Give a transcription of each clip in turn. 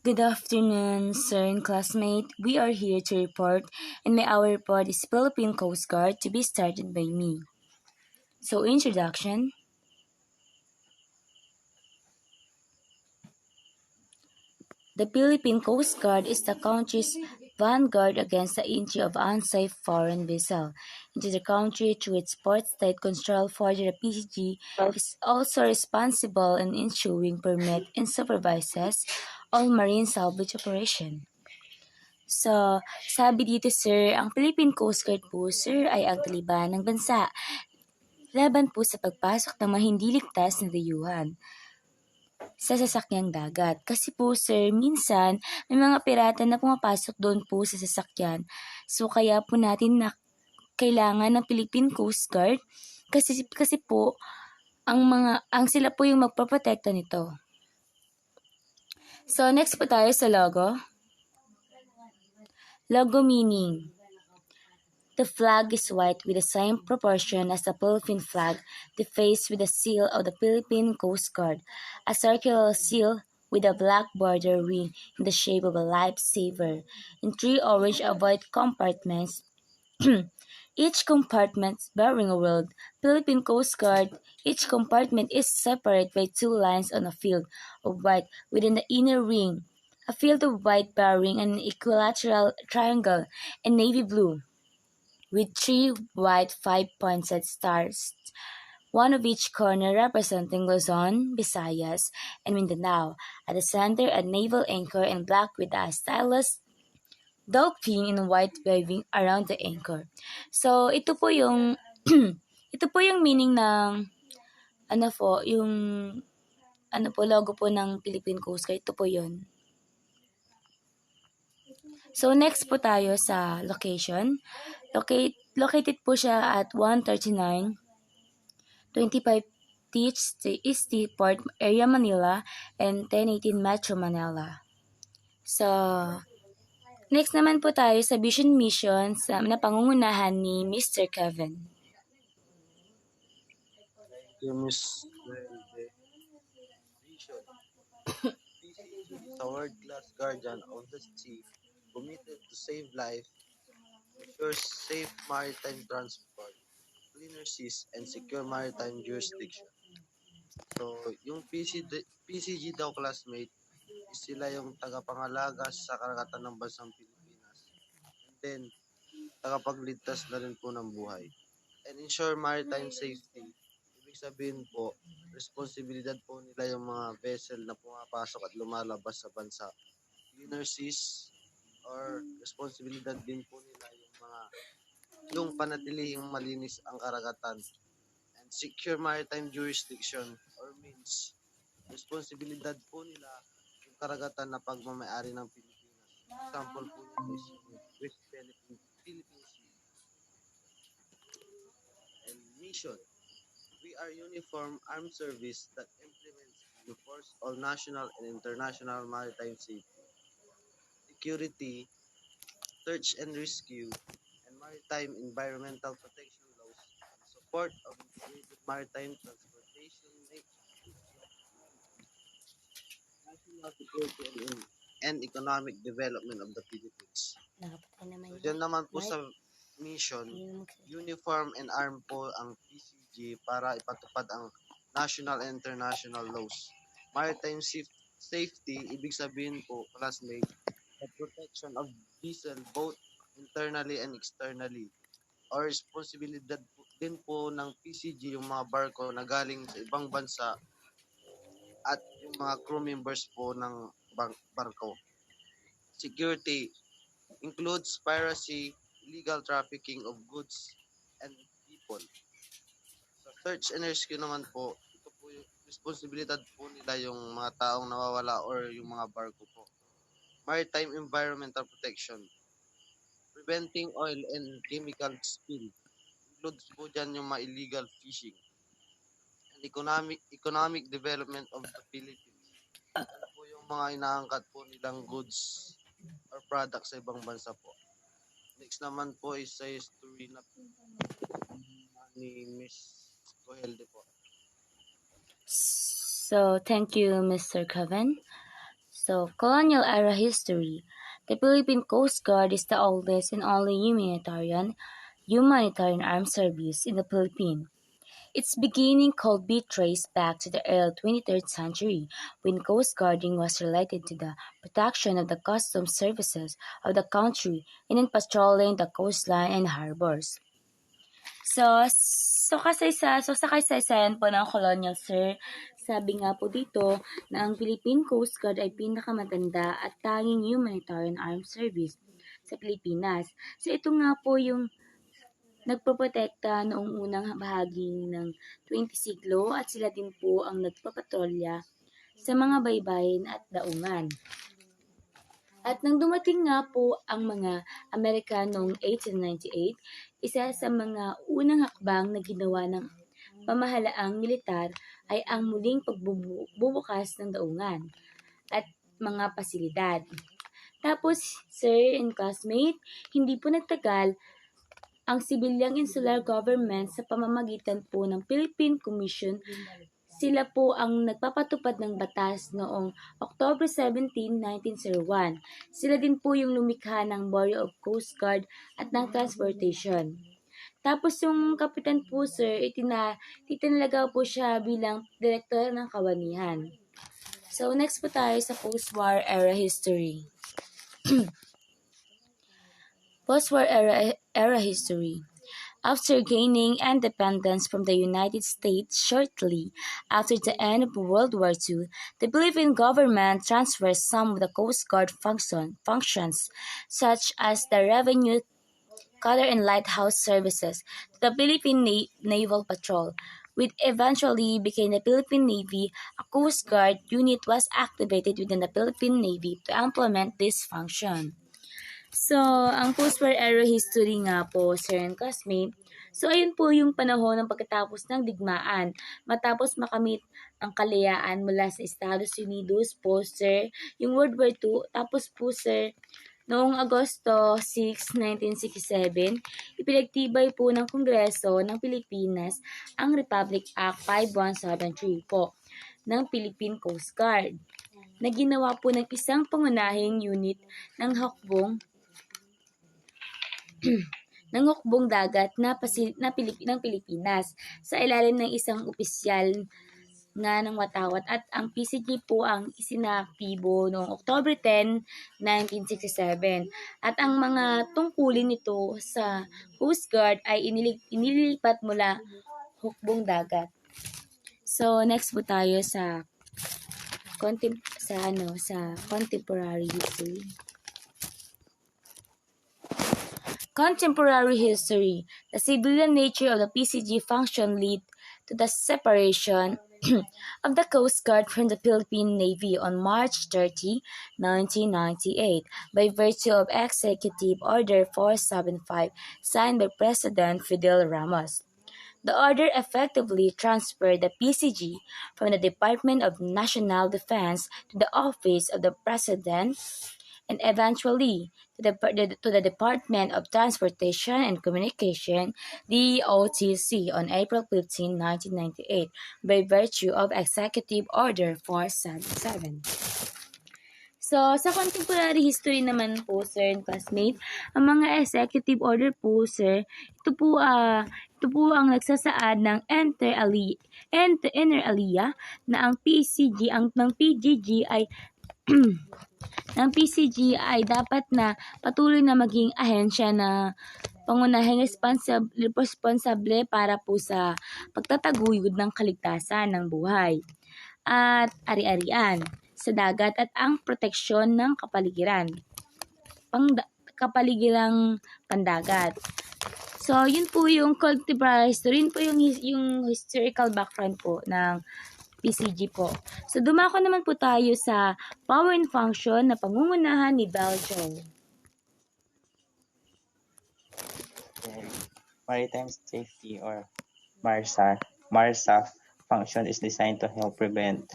Good afternoon, sir and classmate. We are here to report, and our report is Philippine Coast Guard to be started by me. So, introduction. The Philippine Coast Guard is the country's vanguard against the entry of unsafe foreign vessel into the country through its port state control for the PCG is also responsible in issuing permit and supervises all marine salvage operation. So, sabi dito sir, ang Philippine Coast Guard po sir ay ang taliban ng bansa laban po sa pagpasok ng mga hindi ligtas na dayuhan sa sasakyang dagat. Kasi po sir, minsan may mga pirata na pumapasok doon po sa sasakyan. So kaya po natin na kailangan ng Philippine Coast Guard kasi po ang sila po yung magpoprotekta nito. So next po tayo sa logo. Logo meaning. The flag is white with the same proportion as the Philippine flag, defaced with the seal of the Philippine Coast Guard, a circular seal with a black border ring in the shape of a lifesaver, and three orange or white compartments, each compartment bearing a word, Philippine Coast Guard. Each compartment is separated by two lines on a field of white within the inner ring, a field of white bearing an equilateral triangle, and navy blue with three white five-pointed stars, one of each corner representing Luzon, Visayas, and Mindanao. At the center, a naval anchor in black with a stylus dolphin in white waving around the anchor. So, ito po yung ito po yung meaning ng logo po ng Philippine Coast Guard. Ito po yun. So, next po tayo sa location. Located po siya at 139, 25 East Port Area, Manila, and 1018 Metro Manila. So, next naman po tayo sa Vision Mission na pangungunahan ni Mr. Kevin. Miss Vision. PCG is a world-class guardian of the sea, committed to save life, ensure safe maritime transport, cleaner seas, and secure maritime jurisdiction. So, yung PCG daw classmate, is sila yung tagapangalaga sa karagatan ng bansang Pilipinas. And then, tagapagligtas na rin po ng buhay. And ensure maritime safety. Ibig sabihin po, responsibilidad po nila yung mga vessel na pumapasok at lumalabas sa bansa. Cleaner seas or responsibilidad din po nila yung panatilihing malinis ang karagatan. And secure maritime jurisdiction or means responsibilidad po nila yung karagatan na pagmamayari ng Pilipinas. Example po nito is West Philippine Sea. And mission. We are uniform armed service that implements and enforce all national and international maritime safety, security, search and rescue, and maritime environmental protection laws in support of integrated maritime transportation, national security, and economic development of the Philippines. So, dyan naman po sa mission, uniform and armed po ang PCG para ipatupad ang national and international laws. Maritime safety, ibig sabihin po, classmate, the protection of vessel both internally and externally. Or responsibilidad din po ng PCG yung mga barko na galing sa ibang bansa at yung mga crew members po ng barko. Security includes piracy, illegal trafficking of goods and people. Sa search and rescue naman po, ito po yung responsibilidad po nila yung mga taong nawawala or yung mga barko po. Maritime environmental protection, preventing oil and chemical spill. Includes po dyan yung mga illegal fishing. And economic development of the Philippines. Ito po yung mga inaangkat po nilang goods or products sa ibang bansa po. Next naman po is sa history na ni Miss Cohelde po. So, thank you, Mr. Kevin. So, colonial era history. The Philippine Coast Guard is the oldest and only humanitarian armed service in the Philippines. Its beginning could be traced back to the early 23rd century, when coast guarding was related to the protection of the customs services of the country and in patrolling the coastline and harbors. Sa kasaysayan po ng colonial, sir, sabi nga po dito na ang Philippine Coast Guard ay pinakamatanda at tanging humanitarian armed service sa Pilipinas. So ito nga po yung nagpoprotekta noong unang bahagi ng 20 siglo at sila din po ang nagpapatrolya sa mga baybayin at daungan. At nang dumating nga po ang mga Amerikano noong 1898, isa sa mga unang hakbang na ginawa ng pamahalaang militar ay ang muling pagbubukas ng daungan at mga pasilidad. Tapos, sir and classmate, hindi po nagtagal ang sibilyang insular government sa pamamagitan po ng Philippine Commission. Sila po ang nagpapatupad ng batas noong October 17, 1901. Sila din po yung lumikha ng Bureau of Coast Guard at ng Transportation. Tapos yung kapitan po, sir, titinalaga po siya bilang direktor ng kawanihan. So next po tayo sa post-war era history. Post-war era history. After gaining independence from the United States shortly after the end of World War II, the Philippine government transferred some of the Coast Guard functions, such as the revenue, cutter and lighthouse services, to the Philippine Naval Patrol, which eventually became the Philippine Navy. A Coast Guard unit was activated within the Philippine Navy to implement this function. So, ang post-war era history nga po, sir and classmate. So, ayun po yung panahon ng pagkatapos ng digmaan. Matapos makamit ang kalayaan mula sa Estados Unidos po, sir, yung World War II. Tapos po, sir, noong Agosto 6, 1967, ipinagtibay po ng Kongreso ng Pilipinas ang Republic Act 5173 po ng Philippine Coast Guard na ginawa po ng isang pangunahing unit ng hukbong dagat ng Pilipinas sa ilalim ng isang opisyal nga ng watawat at ang PCG po ang isinaktibo noong October 10, 1967 at ang mga tungkulin nito sa Coast Guard ay inilipat mula hukbong dagat. So next po tayo sa contemporary history. Contemporary history. The civilian nature of the PCG function led to the separation of the Coast Guard from the Philippine Navy on March 30, 1998 by virtue of Executive Order 475 signed by President Fidel Ramos. The order effectively transferred the PCG from the Department of National Defense to the Office of the President and eventually to the Department of Transportation and Communication, DOTC, on April 15, 1998 by virtue of Executive Order 477. So, sa contemporary history naman po, sir and classmate, ang mga executive order po, sir, ito po ang nagsasaad ng inter alia na ang PCG ay dapat na patuloy na maging ahensya na pangunahing responsable para po sa pagtataguyod ng kaligtasan ng buhay at ari-arian sa dagat at ang proteksyon ng kapaligiran pandagat. So, yun po yung contemporary history, yun po yung historical background po ng PCG po. So, dumako naman po tayo sa power and function na pangungunahan ni Belgium. Maritime safety or MARSA function is designed to help prevent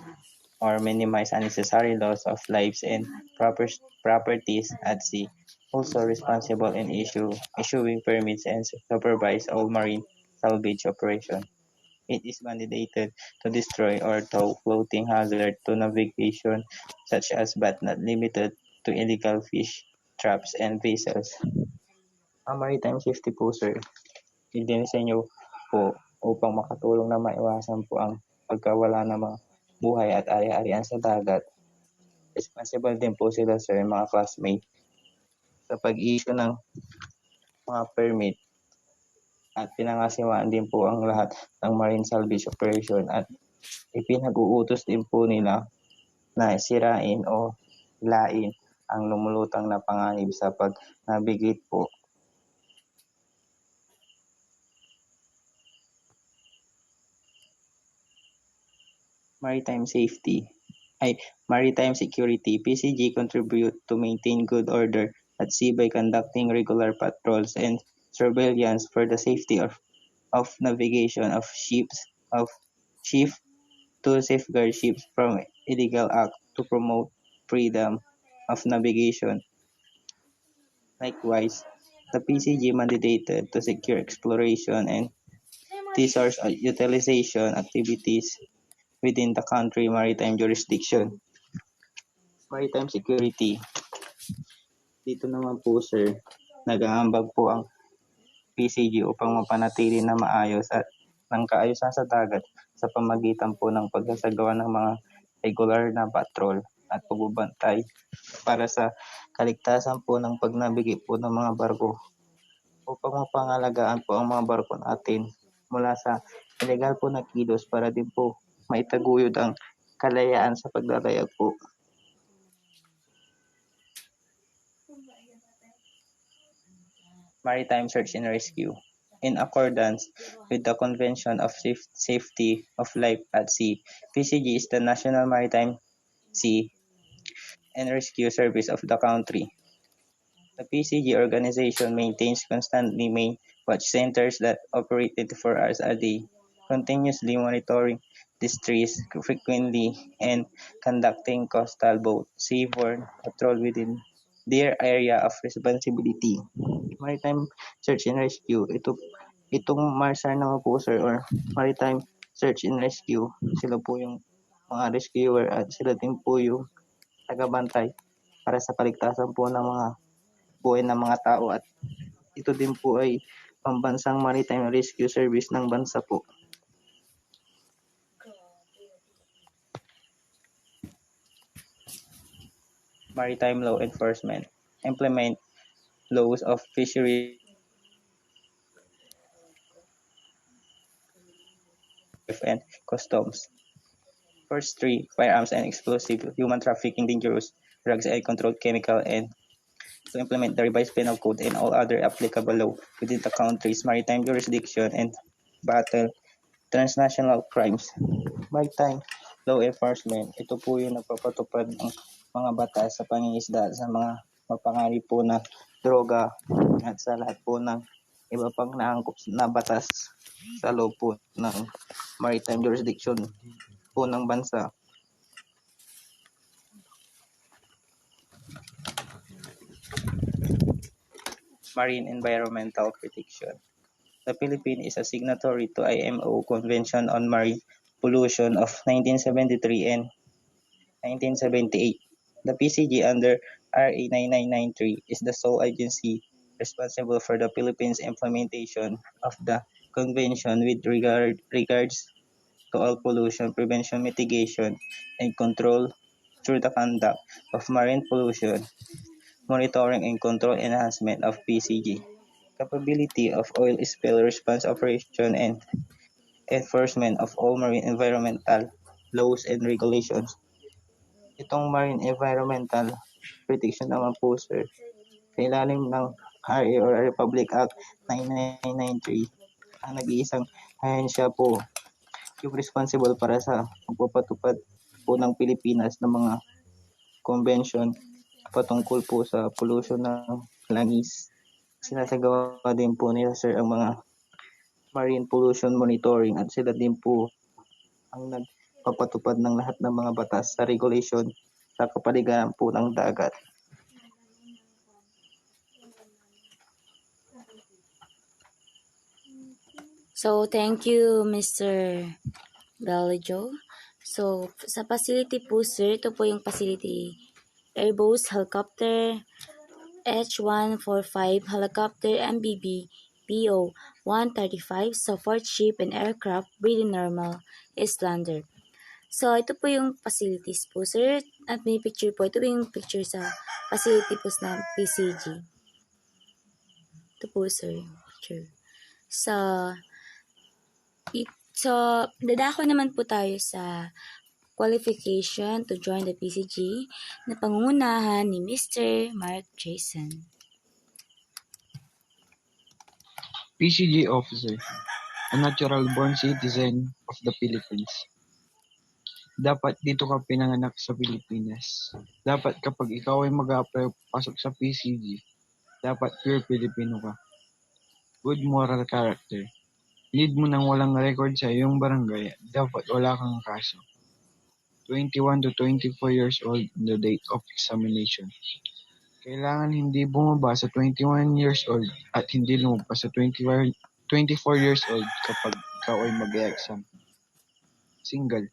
or minimize unnecessary loss of lives and properties at sea. Also responsible in issuing permits and supervise all marine salvage operations. It is mandated to destroy or tow floating hazard to navigation such as but not limited to illegal fish traps and vessels. Ang maritime safety po sir, idinisenyo po upang makatulong na maiwasan po ang pagkawala ng mga buhay at ari-arian sa dagat. Responsible din po sila sir, mga classmate, sa pag-issue ng mga permit at pinangasiwaan din po ang lahat ng marine salvage operation at ipinag-uutos din po nila na sirain o lain ang lumulutang na panganib sa pag-navigate po. Maritime security. PCG contribute to maintain good order at sea by conducting regular patrols and surveillance for the safety of navigation of ships to safeguard ships from illegal act to promote freedom of navigation. Likewise, the PCG mandated to secure exploration and resource utilization activities within the country maritime jurisdiction. Maritime security. Dito naman po sir, nag-aambag po ang PCG upang mapanatili na maayos at ng kaayusan sa dagat sa pamagitan po ng pagsasagawa ng mga regular na patrol at pagbabantay para sa kaligtasan po ng pagnabigay po ng mga barko upang mapangalagaan po ang mga barko natin mula sa illegal po na kilos para din po maitaguyod ang kalayaan sa paglalayag po. Maritime search and rescue. In accordance with the Convention of Safety of Life at Sea, PCG is the National Maritime Sea and Rescue Service of the country. The PCG organization maintains constantly main watch centers that operate 24 hours a day, continuously monitoring distress frequently and conducting coastal boat seaborne patrol within their area of responsibility. Maritime search and rescue, itong MARSAR naman po sir, or maritime search and rescue, sila po yung mga rescuer at sila din po yung tagabantay para sa kaligtasan po ng mga buhay ng mga tao at ito din po ay pambansang maritime rescue service ng bansa po. Maritime law enforcement. Implement laws of fisheries and customs. First three, firearms and explosive, human trafficking, dangerous drugs and controlled chemical, and to implement the revised penal code and all other applicable law within the country's maritime jurisdiction and battle transnational crimes. Maritime law enforcement, ito po yung nagpapatupad ng mga batas sa pangingisda sa mga mapanganib po na droga at sa lahat po ng iba pang naangkop na batas sa loob po ng maritime jurisdiction po ng bansa. Marine Environmental Protection. The Philippines is a signatory to IMO Convention on Marine Pollution of 1973 and 1978. The PCG under RA 9993 is the sole agency responsible for the Philippines' implementation of the convention with regards to all pollution prevention, mitigation, and control through the conduct of marine pollution, monitoring and control enhancement of PCG, capability of oil spill response operation and enforcement of all marine environmental laws and regulations. Itong marine environmental protection naman po sir, sa ilalim ng RA or Republic Act 9993, ang nag-iisang ahensya po yung responsible para sa pagpapatupad po ng Pilipinas ng mga convention patungkol po sa pollution ng langis. Sinasagawa din po nila sir ang mga marine pollution monitoring at sila din po ang nagpapatupad ng lahat ng mga batas sa regulation sa kapaligiran po ng dagat. So, thank you, Mr. Galijo. So, sa facility po, sir, ito po yung facility. Airbus Helicopter H-145 Helicopter MBB PO 135 support ship and aircraft breathing normal Islander. So, ito po yung facilities po, sir. At may picture po. Ito po yung picture sa facility po na PCG. Ito po, sir. Picture. So, dadako naman po tayo sa qualification to join the PCG na pangungunahan ni Mr. Mark Jason. PCG officer, a natural-born citizen of the Philippines. Dapat dito ka pinanganak sa Pilipinas. Dapat kapag ikaw ay mag-a-apply pasok sa PCG, dapat pure Filipino ka. Good moral character. Need mo nang walang record sa iyong barangay, dapat wala kang kaso. 21 to 24 years old on the date of examination. Kailangan hindi bumaba sa 21 years old at hindi lumagpas sa 24 years old kapag ikaw ay mag-e-exam. Single.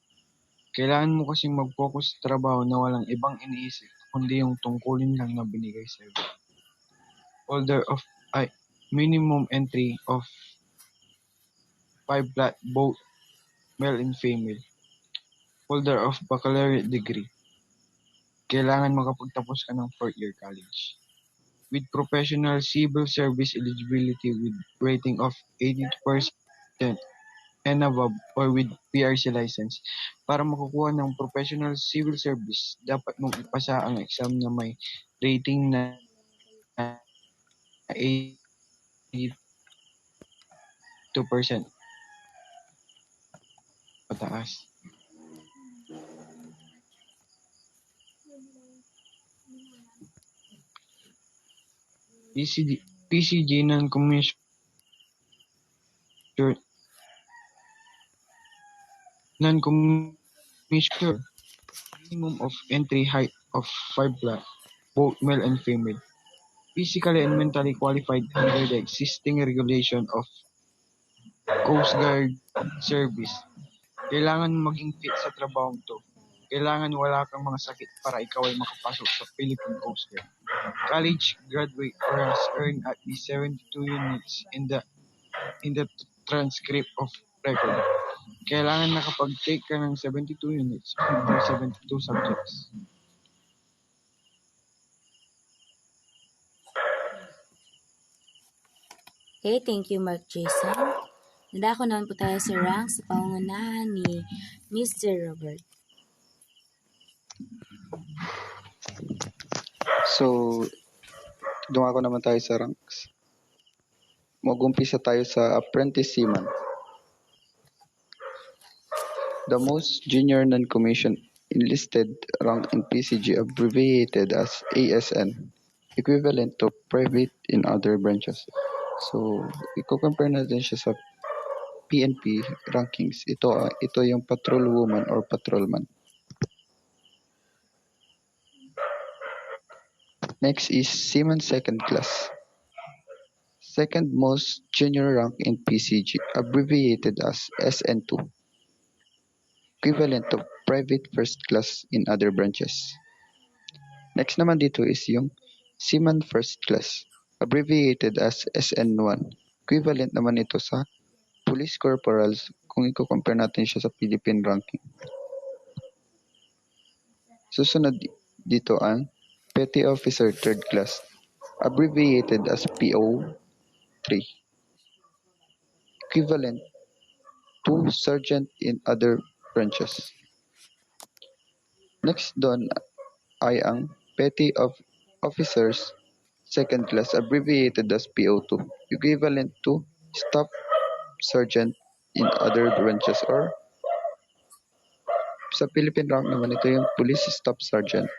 Kailangan mo kasing mag-focus sa trabaho na walang ibang iniisip kundi yung tungkulin lang na binigay sa'yo. Holder of minimum entry of 5 flat both male and female. Holder of baccalaureate degree. Kailangan makapagtapos ka ng 4th year college. With professional civil service eligibility with rating of 80% and above or with PRC license. Para makukuha ng professional civil service, dapat mong ipasa ang exam na may rating na 82% pataas. PCG non-commissioned minimum of entry height of 5 flat, both male and female. Physically and mentally qualified under the existing regulation of Coast Guard Service. Kailangan maging fit sa trabahong to. Kailangan wala kang mga sakit para ikaw ay makapasok sa Philippine Coast Guard. College graduate or has earned at least 72 units in the transcript of record. Kailangan nakapag-take ka ng 72 units under 72 subjects. Okay, thank you, Mark Jason. Nadako naman po tayo sa rank sa pangunahan ni Mr. Robert. So, dumako naman tayo sa ranks. Mag-umpisa tayo sa apprentice seaman. The most junior non-commissioned enlisted rank in PCG abbreviated as ASN, equivalent to private in other branches. So, i-compare natin siya sa PNP rankings. Ito yung patrol woman or patrolman. Next is Seaman Second Class. Second most junior rank in PCG, abbreviated as SN2, equivalent to Private First Class in other branches. Next naman dito is yung Seaman First Class, abbreviated as SN1, equivalent naman ito sa Police Corporals kung i-compare natin siya sa Philippine ranking. Susunod dito ang Petty Officer Third Class, abbreviated as PO3, equivalent to Sergeant in other branches. Next doon ay ang Petty Officers Second Class, abbreviated as PO2, equivalent to Staff Sergeant in other branches, or sa Philippine rank naman ito yung Police Staff Sergeant.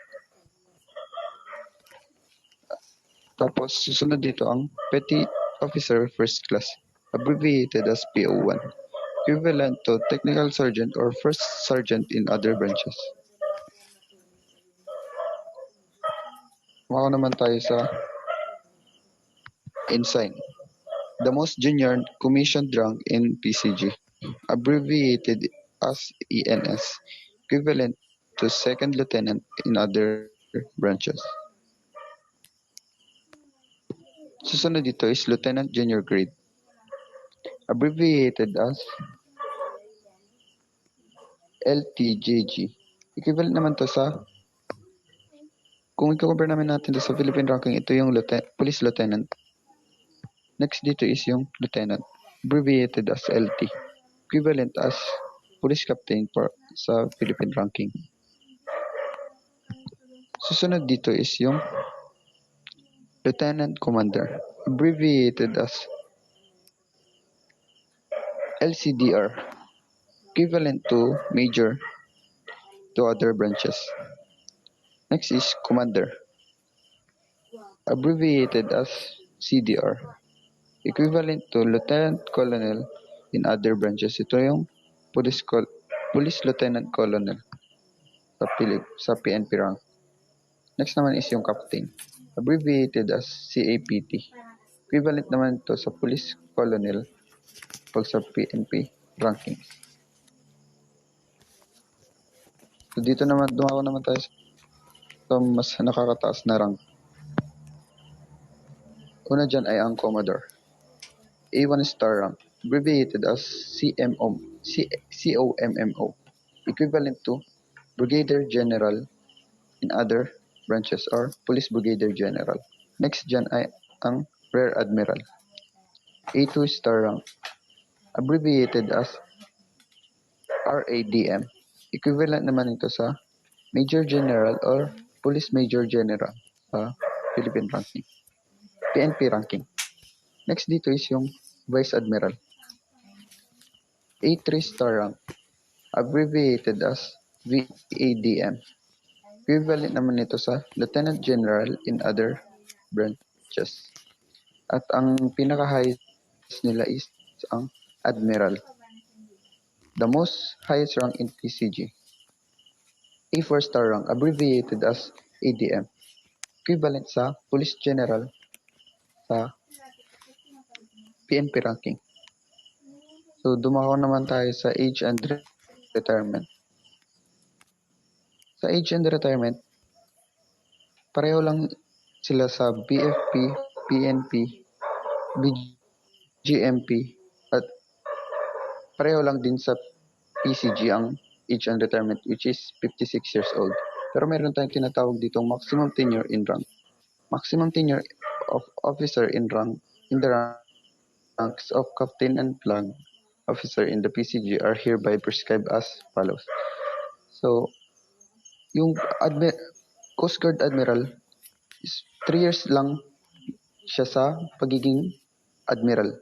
Tapos susunod dito ang Petty Officer First Class, abbreviated as PO1, equivalent to Technical Sergeant or First Sergeant in other branches. Mako naman tayo sa Ensign. The most junior commissioned rank in PCG, abbreviated as ENS, equivalent to second lieutenant in other branches. Susunod dito is lieutenant junior grade, abbreviated as LTJG. Equivalent naman to sa, kung i-compare namin natin to sa Philippine ranking, ito yung police lieutenant. Next dito is yung lieutenant, abbreviated as LT, equivalent as police captain sa Philippine ranking. Susunod dito is yung lieutenant commander, abbreviated as LCDR, equivalent to major to other branches. Next is commander, abbreviated as CDR, equivalent to lieutenant colonel in other branches. Ito yung police lieutenant colonel sa PNP rank. Next naman is yung captain, abbreviated as CAPT. Equivalent naman ito sa police colonel pag sa PNP rankings. So dito naman, dumako naman tayo sa mas nakakataas na rank. Una dyan ay ang Commodore. A1 star rank, abbreviated as COMMO, equivalent to Brigadier General in other branches or Police Brigadier General. Next dyan ay ang Rear Admiral. A2 star rank, abbreviated as RADM. Equivalent naman ito sa Major General or Police Major General sa Philippine ranking. PNP ranking. Next dito is yung Vice Admiral. A3 star rank, abbreviated as VADM. Equivalent naman ito sa Lieutenant General in other branches. At ang pinaka-highest nila is ang Admiral. The most highest rank in PCG. A4 star rank, abbreviated as ADM. Equivalent sa Police General sa PNP ranking. So, dumako naman tayo sa age and retirement. Sa age and retirement, pareho lang sila sa BFP, PNP, BGMP, at pareho lang din sa PCG ang age and retirement, which is 56 years old. Pero meron tayong tinatawag ditong maximum tenure in rank. Maximum tenure of officer in rank in the ranks of captain and flag officer in the PCG are hereby prescribed as follows. So, yung Coast Guard Admiral is 3 years lang siya sa pagiging Admiral.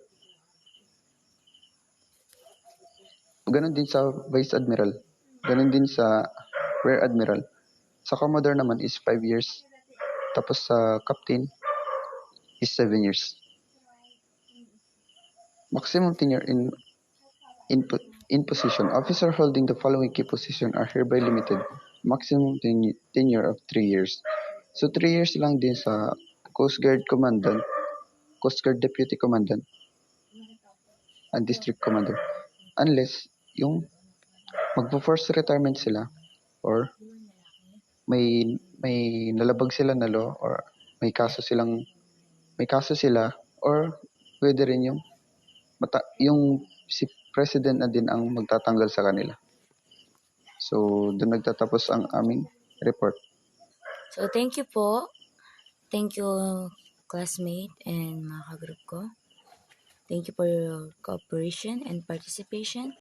Ganon din sa Vice Admiral. Ganon din sa Rear Admiral. Sa Commodore naman is 5 years. Tapos sa Captain is 7 years. Maximum tenure in position. Officer holding the following key position are hereby limited. Maximum tenure of 3 years. So 3 years lang din sa Coast Guard Commandant, Coast Guard Deputy Commandant, and District Commander. Unless yung magpo-force retirement sila or may nalabag sila na law or may kaso sila or pwede rin yung si President na din ang magtatanggal sa kanila. So, doon nagtatapos ang aming report. So, thank you po. Thank you, classmate and mga ka-group ko. Thank you for your cooperation and participation.